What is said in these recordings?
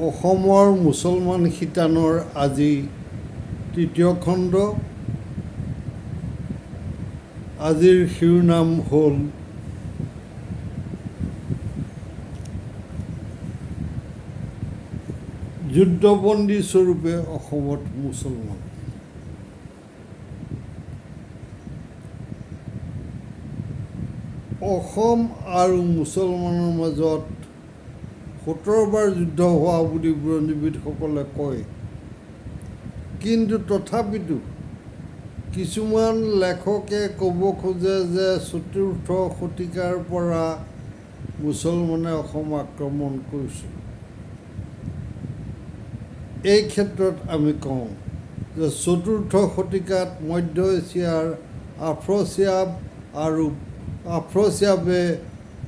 অসমৰ মুছলমান শিতানৰ আজি তৃতীয় খণ্ড। আজিৰ শিৰোনাম হ'ল যুদ্ধবন্দী স্বৰূপে অসমত মুছলমান। অসম আৰু মুছলমানৰ মাজত 17 বাৰ যুদ্ধ হোৱা বুলি বুৰঞ্জীবিদসকলে কয়, কিন্তু তথাপিতো কিছুমান লেখকে ক'ব খোজে যে 4ৰ্থ শতিকাৰ পৰা মুছলমানে অসম আক্ৰমণ কৰিছিল। এই ক্ষেত্ৰত আমি কওঁ যে 4ৰ্থ শতিকাত মধ্য এছিয়াৰ আফ্ৰচিয়াবে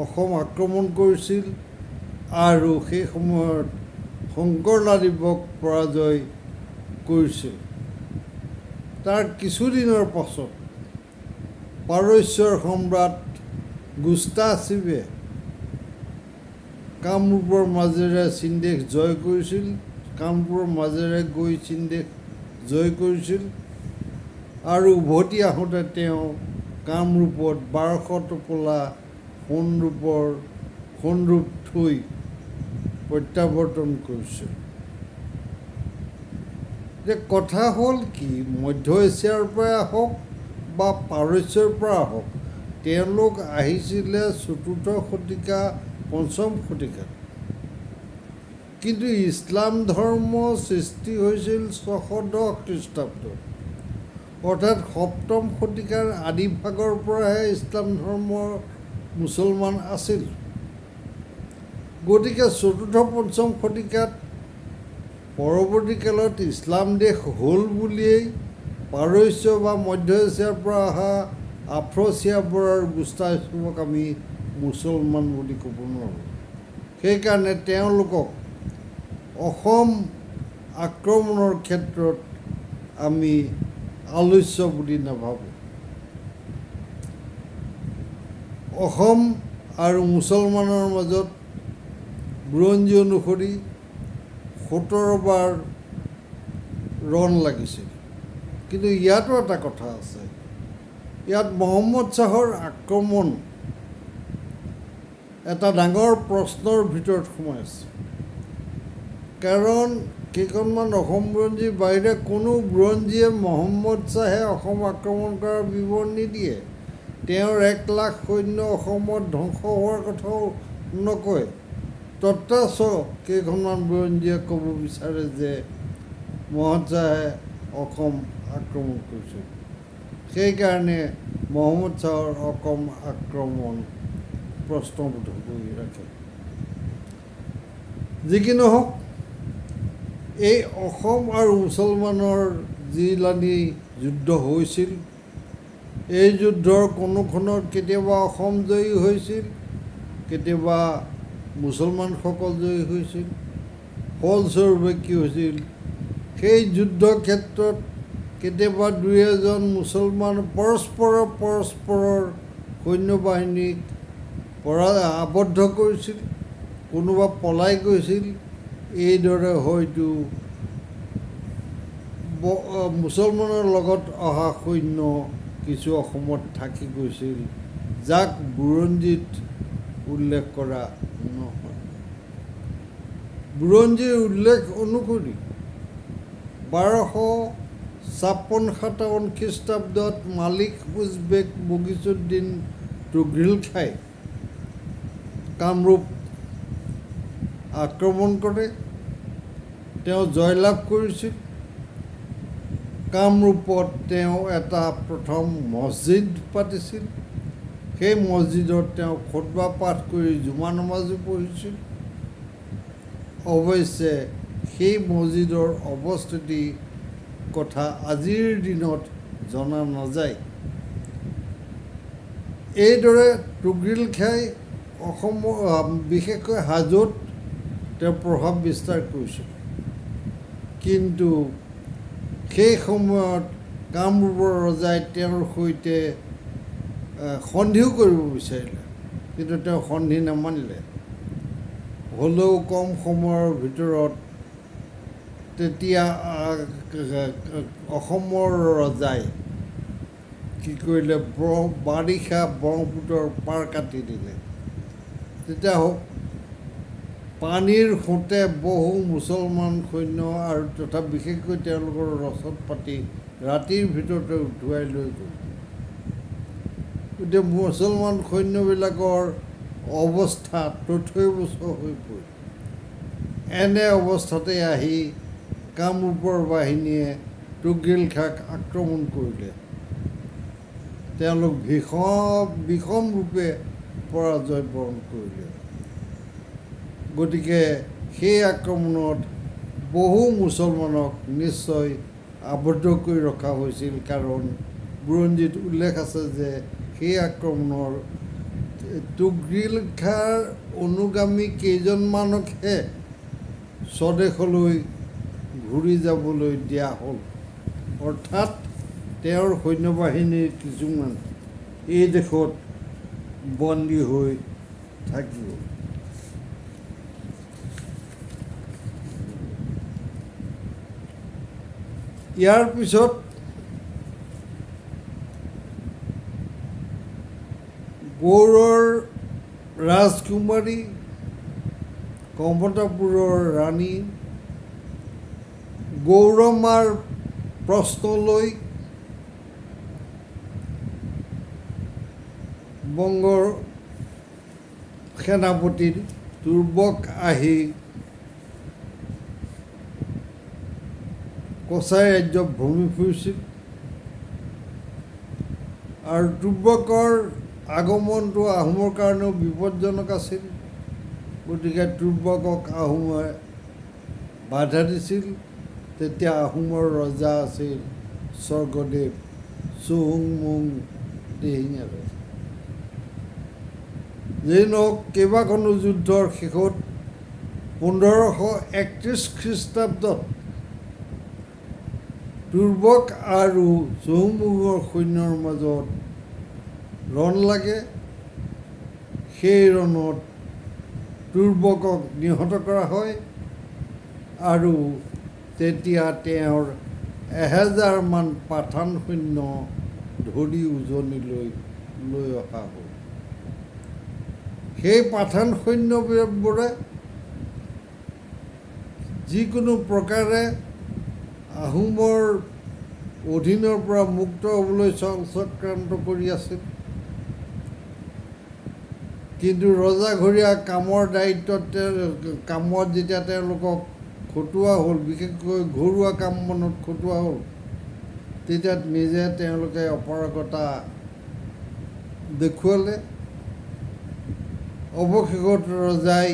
অসম আক্ৰমণ কৰিছিল আৰু সেই সময়ত শংকৰলাদেৱক পৰাজয় কৰিছিল। তাৰ কিছুদিনৰ পাছত পাৰস্যৰ সম্ৰাট গুষ্টাচিবে কামৰূপৰ মাজেৰে চীনদেশ জয় কৰিছিল। আৰু উভতি আহোঁতে তেওঁ কামৰূপত 1200 টোপোলা সোণৰূপ থৈ প্ৰত্যাৱৰ্তন কৰিছিল। যে কথা হ'ল কি, মধ্য এছিয়াৰ পৰা হওক বা পাৰস্যৰ পৰা হওক, তেওঁলোক আহিছিলে 4ৰ্থ শতিকা 5ম শতিকাত। কিন্তু ইছলাম ধৰ্ম সৃষ্টি হৈছিল 610 খ্ৰীষ্টাব্দত, অৰ্থাৎ 7ম শতিকাৰ আদিভাগৰ পৰাহে ইছলাম ধৰ্মৰ মুছলমান আছিল। গতিকে 4ৰ্থ-5ম শতিকাত পৰৱৰ্তী কালত ইছলাম দেশ হ'ল বুলিয়েই পাৰস্য বা মধ্য এছিয়াৰ পৰা অহা আফ্ৰচিয়াবৰ আৰু গুষ্টাচিবক আমি মুছলমান বুলি ক'ব নোৱাৰোঁ। সেইকাৰণে তেওঁলোকক অসম আক্ৰমণৰ ক্ষেত্ৰত আমি আলস্য বুলি নাভাবোঁ। অসম আৰু মুছলমানৰ মাজত বুৰঞ্জী অনুসৰি 17 বাৰ ৰণ লাগিছিল। কিন্তু ইয়াতো এটা কথা আছে, ইয়াত মহম্মদ শ্বাহৰ আক্ৰমণ এটা ডাঙৰ প্ৰশ্নৰ ভিতৰত সোমাই আছে। কাৰণ কেইখনমান অসম বুৰঞ্জীৰ বাহিৰে কোনো বুৰঞ্জীয়ে মহম্মদ শ্বাহে অসম আক্ৰমণ কৰাৰ বিৱৰণ নিদিয়ে। তেওঁৰ 1 লাখ সৈন্য অসমত ধ্বংস হোৱাৰ কথাও নকয়। তথাচ কেইখনমান বুৰঞ্জীয়ে ক'ব বিচাৰে যে মহম্মদ শ্বাহে অসম আক্ৰমণ কৰিছিল। সেইকাৰণে মহম্মদ শ্বাহৰ অসম আক্ৰমণ প্ৰশ্নবোধ কৰি ৰাখে। যি কি নহওক, এই অসম আৰু মুছলমানৰ যিলানি যুদ্ধ হৈছিল, এই যুদ্ধৰ কোনোখনত কেতিয়াবা অসম জয়ী হৈছিল, কেতিয়াবা মুছলমানসকল জয়ী হৈছিল। ফলস্বৰূপে কি হৈছিল, সেই যুদ্ধ ক্ষেত্ৰত কেতিয়াবা 2-এজন মুছলমান পৰস্পৰৰ সৈন্যবাহিনীক আবদ্ধ কৰিছিল, কোনোবা পলাই গৈছিল। এইদৰে হয়তো মুছলমানৰ লগত অহা সৈন্য কিছু অসমত থাকি গৈছিল, যাক বুৰঞ্জীত উল্লেখ কৰা নহয়। বুৰঞ্জীৰ উল্লেখ অনুসৰি 1256-57 খ্ৰীষ্টাব্দত মালিক উজবেক বগিচুদ্দিন তুঘ্ৰীল-খাই কামৰূপ আক্ৰমণ কৰে। তেওঁ জয়লাভ কৰিছিল। কামৰূপত তেওঁ এটা প্ৰথম মছজিদ পাতিছিল। সেই মছজিদত তেওঁ খুতবা পাঠ কৰি জুমা নমাজো পঢ়িছিল। অৱশ্যে সেই মছজিদৰ অৱস্থিতি কথা আজিৰ দিনত জনা নাযায়। এইদৰে তুঘ্ৰীল-খাই অসমৰ বিশেষকৈ হাজোত তেওঁ প্ৰভাৱ বিস্তাৰ কৰিছিল। কিন্তু সেই সময়ত কামৰূপৰ ৰজাই তেওঁৰ সৈতে সন্ধিও কৰিব বিচাৰিলে, কিন্তু তেওঁ সন্ধি নামানিলে। হ'লেও কম সময়ৰ ভিতৰত তেতিয়া অসমৰ ৰজাই কি কৰিলে বাৰিষা ব্ৰহ্মপুত্ৰৰ পাৰ কাটি দিলে। তেতিয়া পানীৰ সোঁতে বহু মুছলমান সৈন্য আৰু তথা বিশেষকৈ তেওঁলোকৰ ৰচদ পাতি ৰাতিৰ ভিতৰতে উঠুৱাই লৈ গ'ল। গতিকে মুছলমান সৈন্যবিলাকৰ অৱস্থা তথৈবচ হৈ পৰিল। এনে অৱস্থাতে আহি কামৰূপৰ বাহিনীয়ে তুগৰীল খাক আক্ৰমণ কৰিলে। তেওঁলোক বিষম ৰূপে পৰাজয় বৰণ কৰিলে। গতিকে সেই আক্ৰমণত বহু মুছলমানক নিশ্চয় আবদ্ধ কৰি ৰখা হৈছিল, কাৰণ বুৰঞ্জীত উল্লেখ আছে যে সেই আক্ৰমণৰ তুগৰীল খাৰ অনুগামী কেইজনমানকহে স্বদেশলৈ ঘূৰি যাবলৈ দিয়া হ'ল। অৰ্থাৎ তেওঁৰ সৈন্যবাহিনীৰ কিছুমান এই দেশত বন্দী হৈ থাকিব। ইয়াৰ পিছত গৌড়ৰ ৰাজকুমাৰী, কমতাপুৰৰ ৰাণী গৌৰমাৰ প্ৰশ্নলৈ বংগৰ সেনাপতিৰ তুৰ্বক আহি কছাৰী ৰাজ্য ভ্ৰমি ফুৰিছিল, আৰু তুৰ্বকৰ আগমনটো আহোমৰ কাৰণেও বিপদজনক আছিল। গতিকে তুৰ্বকক আহোমে বাধা দিছিল। তেতিয়া আহোমৰ ৰজা আছিল স্বৰ্গদেৱ চুহুংমুং দিহিঙীয়া। যেই নহওক, কেইবাখনো যুদ্ধৰ শেষত 1531 খ্ৰীষ্টাব্দত তুৰ্বক আৰু চুহুংমুঙৰ সৈন্যৰ মাজত ৰণ লাগে। সেই ৰণত তুৰ্বকক নিহত কৰা হয় আৰু তেতিয়া তেওঁৰ 1000মান পাঠান সৈন্য ধৰি উজনিলৈ লৈ অহা হ'ল। সেই পাঠান সৈন্যবোৰে যিকোনো প্ৰকাৰে আহোমৰ অধীনৰ পৰা মুক্ত হ'বলৈ চক্ৰান্ত কৰি আছিল। কিন্তু ৰজাঘৰীয়া কামৰ দায়িত্বত কামত যেতিয়া তেওঁলোকক খটুৱা হ'ল, বিশেষকৈ ঘৰুৱা কাম মনত খটুৱা হ'ল, তেতিয়া নিজে তেওঁলোকে অপাৰগতা দেখুৱালে। অৱশেষত ৰজাই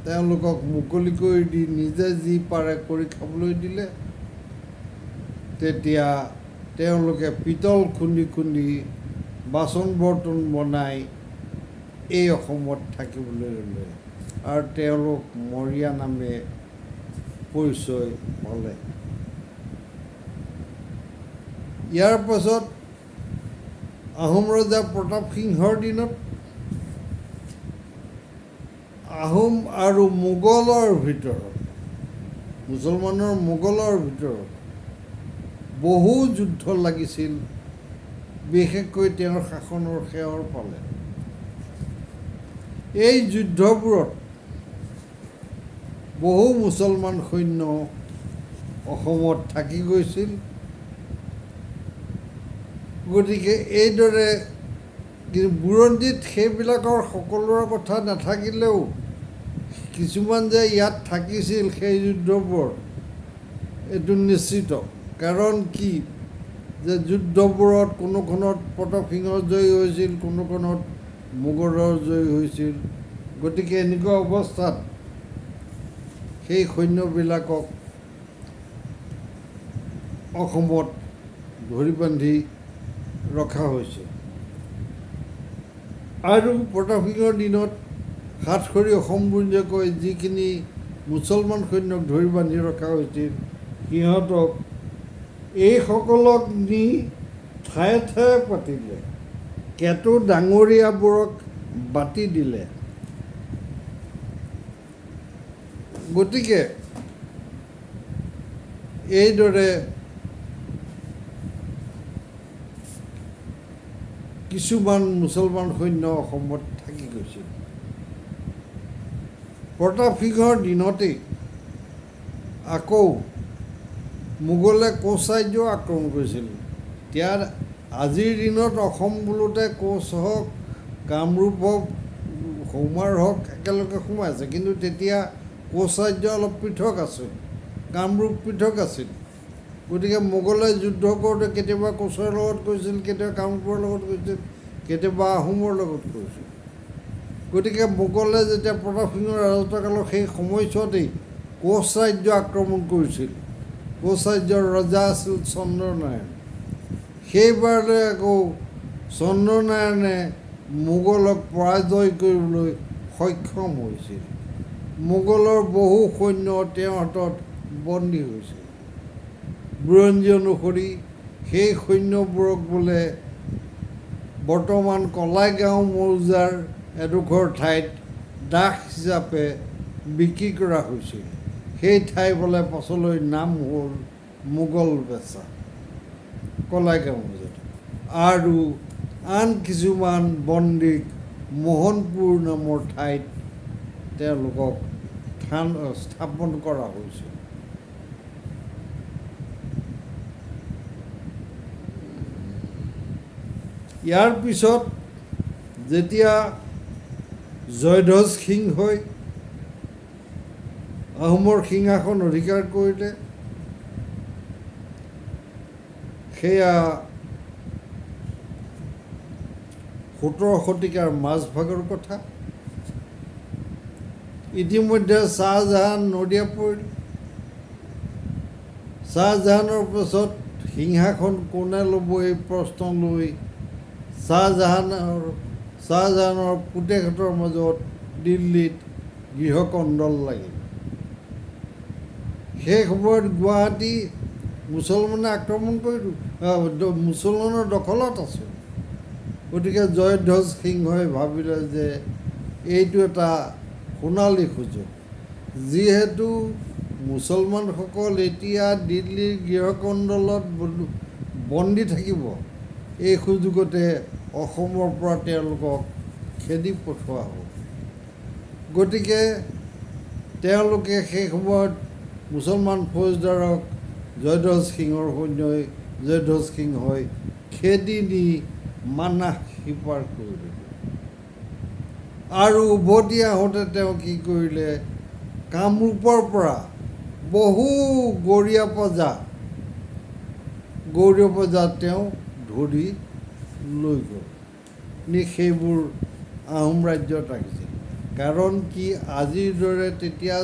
তেওঁলোকক মুকলি কৰি দি নিজে যি পাৰে কৰি খাবলৈ দিলে। তেতিয়া তেওঁলোকে পিতল খুন্দি খুন্দি বাচন বৰ্তন বনাই এই অসমত থাকিবলৈ ল'লে আৰু তেওঁলোক মৰীয়া নামে পৰিচয় পালে। ইয়াৰ পাছত আহোম ৰজা প্ৰতাপ সিংহৰ দিনত আহোম আৰু মোগলৰ ভিতৰত, মুছলমানৰ মোগলৰ ভিতৰত বহু যুদ্ধ লাগিছিল, বিশেষকৈ তেওঁৰ শাসনৰ সেৱাৰ পালে। এই যুদ্ধবোৰত বহু মুছলমান সৈন্য অসমত থাকি গৈছিল। গতিকে এইদৰে বুৰঞ্জীত সেইবিলাকৰ সকলোৰে কথা নাথাকিলেও কিছুমান যে ইয়াত থাকিছিল সেই যুদ্ধবোৰত, এইটো নিশ্চিত। কাৰণ কি যে যুদ্ধবোৰত কোনোখনত প্ৰতাপ সিংহ জয়ী হৈছিল, কোনোখনত মোগলৰ জয়ী হৈছিল। গতিকে এনেকুৱা অৱস্থাত সেই সৈন্যবিলাকক অসমত ধৰি বান্ধি ৰখা হৈছে। আৰু প্ৰতাপ সিংহৰ দিনত সাতসৰী অসম বুলিয়ে কয় যিখিনি মুছলমান সৈন্যক ধৰি বান্ধি ৰখা হৈছিল, সিহঁতক এইসকলক নি ঠায়ে ঠায়ে পাতিলে। কেতু ডাঙৰীয়াবোৰক বাতি দিলে। গতিকে এইদৰে কিছুমান মুছলমান সৈন্য অসমত থাকি গৈছিল। প্ৰতাপ সিংহৰ দিনতেই আকৌ মোগলে কোচ ৰাজ্য আক্ৰমণ কৰিছিল। এতিয়া আজিৰ দিনত অসম বোলোতে কোচ হওক, কামৰূপ হওক, সৌমাৰ হওক একেলগে সোমাই আছে, কিন্তু তেতিয়া কোচ ৰাজ্য অলপ পৃথক আছিল, কামৰূপ পৃথক আছিল। গতিকে মোগলে যুদ্ধ কৰোঁতে কেতিয়াবা কোচৰ লগত কৰিছিল, কেতিয়াবা কামৰূপৰ লগত কৰিছিল, কেতিয়াবা আহোমৰ লগত কৰিছিল। গতিকে মোগলে যেতিয়া প্ৰতাপ সিংহৰ ৰাজত্বকালৰ সেই সময়ছোৱাতেই কোচ ৰাজ্য আক্ৰমণ কৰিছিল। কোচ ৰাজ্যৰ ৰজা আছিল চন্দ্ৰনাৰায়ণ। সেইবাৰলৈ আকৌ চন্দ্ৰনাৰায়ণে মোগলক পৰাজয় কৰিবলৈ সক্ষম হৈছিল। মোগলৰ বহু সৈন্য তেওঁৰ হাতত বন্দী হৈছিল। বুৰঞ্জী অনুসৰি সেই সৈন্যবোৰক বোলে বৰ্তমান কলাইগাঁও মৌজাৰ এডোখৰ ঠাইত দাস হিচাপে বিক্ৰী কৰা হৈছিল। সেই ঠাই বোলে পাছলৈ নাম হ'ল মোগল বেচা, কলাইগাঁও মৌজাত। আৰু আন কিছুমান বন্দীক মোহনপুৰ নামৰ ঠাইত তেওঁলোকক স্থাপন কৰা হৈছিল। ইয়াৰ পিছত যেতিয়া জয়ধ্বজ সিংহই আহোমৰ সিংহাসন অধিকাৰ কৰিলে, সেয়া 17 শতিকাৰ মাজভাগৰ কথা। ইতিমধ্যে শ্বাহজাহান নদিয়া পৰিল। শ্বাহজাহানৰ পিছত সিংহাসন কোনে ল'ব এই প্ৰশ্ন লৈ শ্বাহজাহানৰ পুতেকহঁতৰ মাজত দিল্লীত গৃহকন্দল লাগিল। সেই সময়ত গুৱাহাটী মুছলমানে আক্ৰমণ কৰিলোঁ, মুছলমানৰ দখলত আছিল। গতিকে জয়ধ্বজ সিংহই ভাবিলে যে এইটো এটা সোণালী সুযোগ, যিহেতু মুছলমানসকল এতিয়া দিল্লীৰ গৃহকন্দলত বন্দী থাকিব, এই সুযোগতে অসমৰ পৰা তেওঁলোকক খেদি পঠোৱা হ'ব। গতিকে তেওঁলোকে সেই সময়ত মুছলমান ফৌজদাৰক জয়ধ্বজ সিংহই খেদি নি মানাহ সিপাৰ কৰিলে। আৰু উভতি আহোঁতে তেওঁ কি কৰিলে, কামৰূপৰ পৰা বহু গৰীয়া প্ৰজা তেওঁ ধৰি লৈ গ'ল, নি সেইবোৰ আহোম ৰাজ্যত ৰাখিছিল। কাৰণ কি, আজিৰ দৰে তেতিয়া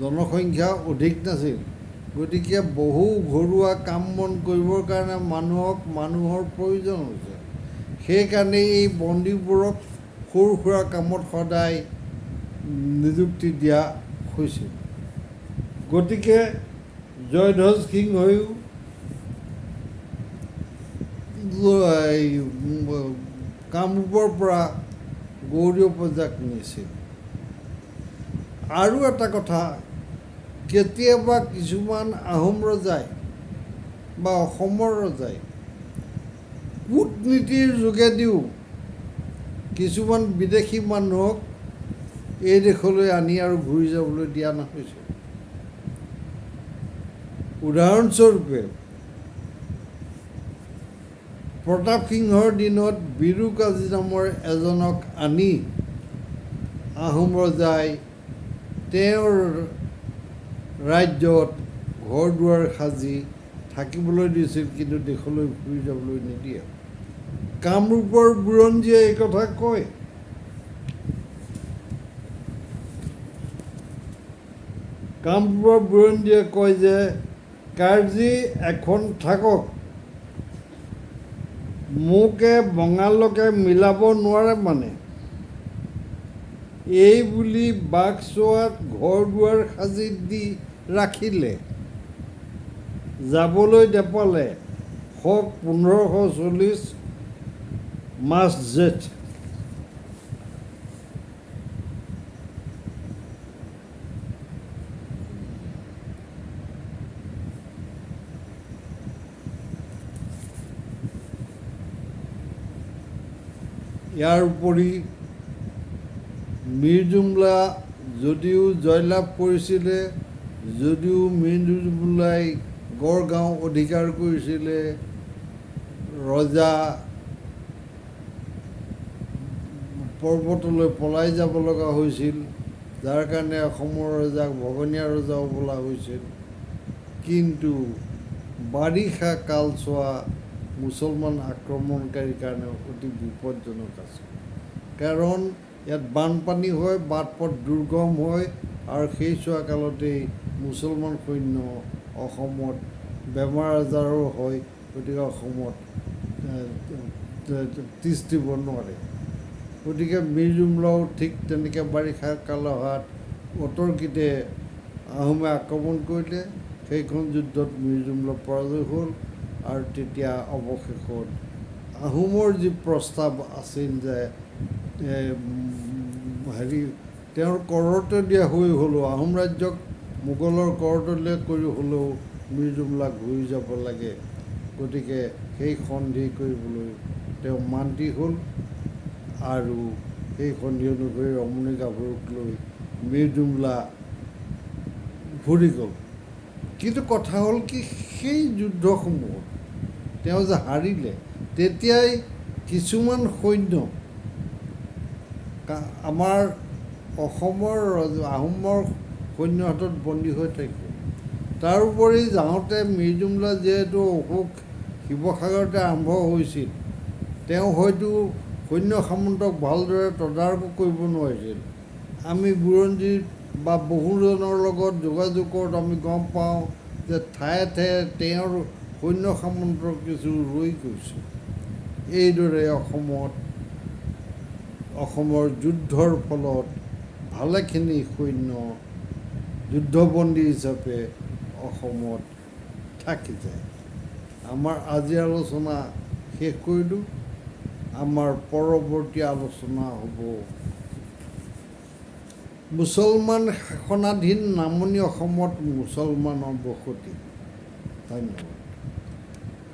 জনসংখ্যা অধিক নাছিল। গতিকে বহু ঘৰুৱা কাম বন কৰিবৰ কাৰণে মানুহৰ প্ৰয়োজন হৈছে। সেইকাৰণে এই বন্দীবোৰক সৰু সুৰা কামত সদায় নিযুক্তি দিয়া হৈছিল। গতিকে জয়ধ্বজ সিংহইও কামৰূপৰ পৰা গৌৰীয় প্ৰজাক নিছিল। আৰু এটা কথা, কেতিয়াবা কিছুমান আহোম ৰজাই বা অসমৰ ৰজাই কূটনীতিৰ যোগেদিও কিছুমান বিদেশী মানুহক এই দেশলৈ আনি আৰু ঘূৰি যাবলৈ দিয়া নহৈছিল। উদাহৰণস্বৰূপে প্ৰতাপ সিংহৰ দিনত বীৰু কাজী নামৰ এজনক আনি আহোম ৰজাই তেওঁৰ ৰাজ্যত ঘৰ দুৱাৰ সাজি থাকিবলৈ দিছিল, কিন্তু দেশলৈ ঘূৰি যাবলৈ নিদিয়ে। কামৰূপৰ বুৰঞ্জীয়ে এই কথা কয়। কামৰূপৰ বুৰঞ্জীয়ে কয় যে কাৰ্জী এখন থাকক, মোকে বঙালকে মিলাব নোৱাৰে মানে, এই বুলি বাঘচোৱাত ঘৰ দুৱাৰ সাজি দি ৰাখিলে। যাবলৈ নেপালে। 1540 মাৰ্চ জেঠ। ইয়াৰ উপৰি মীৰ জুমলা যদিও জয়লাভ কৰিছিলে, যদিও মীৰ জুমলাই গড়গাঁও অধিকাৰ কৰিছিলে, ৰজা পৰ্বতলৈ পলাই যাব লগা হৈছিল, যাৰ কাৰণে অসমৰ ৰজাক ভগনীয়া ৰজা বোলা হৈছিল। কিন্তু বাৰিষা কালছোৱা মুছলমান আক্ৰমণকাৰীৰ কাৰণে অতি বিপদজনক আছিল, কাৰণ ইয়াত বানপানী হয়, বাট পথ দুৰ্গম হয়, আৰু সেই চোৱা কালতেই মুছলমান সৈন্য অসমত বেমাৰ আজাৰো হয়, গতিকে অসমত তিষ্ঠিব নোৱাৰে। গতিকে মীৰ জুমলাও ঠিক তেনেকৈ বাৰিষা কাল অহাত অতৰ্কিতে আহোমে আক্ৰমণ কৰিলে। সেইখন যুদ্ধত মীৰ জুমলা পৰাজয় হ'ল, আৰু তেতিয়া অৱশেষত আহোমৰ যি প্ৰস্তাৱ আছিল যে তেওঁৰ কৰতে দিয়া হৈ হ'লেও, আহোম ৰাজ্যক মোগলৰ কৰতলীয়া কৰি হ'লেও মীৰ জুমলা ঘূৰি যাব লাগে, গতিকে সেই সন্ধি কৰিবলৈ তেওঁ মান্তি হ'ল, আৰু সেই সন্ধি অনুসৰি ৰমণী গাভৰুক লৈ মীৰ জুমলা ঘূৰি গ'ল। কিন্তু কথা হ'ল কি, সেই যুদ্ধসমূহত তেওঁ যে হাৰিলে, তেতিয়াই কিছুমান সৈন্য আমাৰ অসমৰ আহোমৰ সৈন্যৰ হাতত বন্দী হৈ থাকিল। তাৰোপৰি যাওঁতে মীৰ জুমলা যিহেতু অশোক শিৱসাগৰতে আৰম্ভ হৈছিল, তেওঁ হয়তো সৈন্য সামন্তক ভালদৰে তদাৰক কৰিব নোৱাৰিছিল। আমি বুৰঞ্জী বা বহুজনৰ লগত যোগাযোগত আমি গম পাওঁ যে ঠায়ে ঠায়ে তেওঁৰ সৈন্য সামন্তৰ কিছু ৰৈ গৈছে। এইদৰে অসমৰ যুদ্ধৰ ফলত ভালেখিনি সৈন্য যুদ্ধবন্দী হিচাপে অসমত থাকি যায়। আমাৰ আজি আলোচনা শেষ কৰিলোঁ। আমাৰ পৰৱৰ্তী আলোচনা হ'ব মুছলমান শাসনাধীন নামনি অসমত মুছলমানৰ বসতি। ধন্যবাদ।